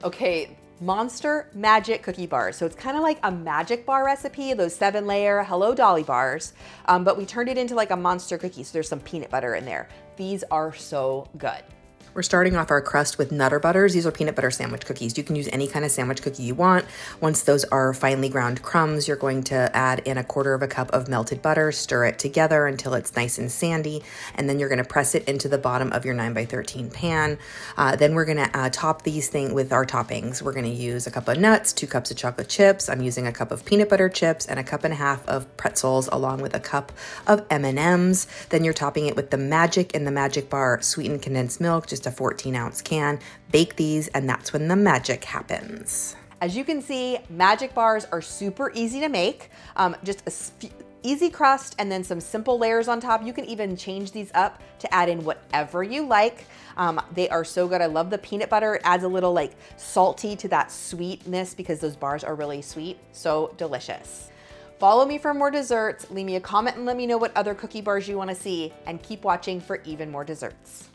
Okay, Monster Magic Cookie Bars. So it's kind of like a magic bar recipe, those 7-layer Hello Dolly bars, but we turned it into like a monster cookie. So there's some peanut butter in there. These are so good. We're starting off our crust with Nutter Butters. These are peanut butter sandwich cookies. You can use any kind of sandwich cookie you want. Once those are finely ground crumbs, you're going to add in 1/4 cup of melted butter, stir it together until it's nice and sandy, and then you're gonna press it into the bottom of your 9x13 pan. Then we're gonna top these things with our toppings. We're gonna use a cup of nuts, 2 cups of chocolate chips. I'm using a cup of peanut butter chips and 1.5 cups of pretzels, along with a cup of M&Ms. Then you're topping it with the Magic in the Magic Bar sweetened condensed milk, just a 14-ounce can. Bake these, and that's when the magic happens. As you can see, magic bars are super easy to make. Just a easy crust and then some simple layers on top. You can even change these up to add in whatever you like. They are so good. I love the peanut butter. It adds a little like salty to that sweetness because those bars are really sweet. So delicious. Follow me for more desserts. Leave me a comment and let me know what other cookie bars you want to see, and keep watching for even more desserts.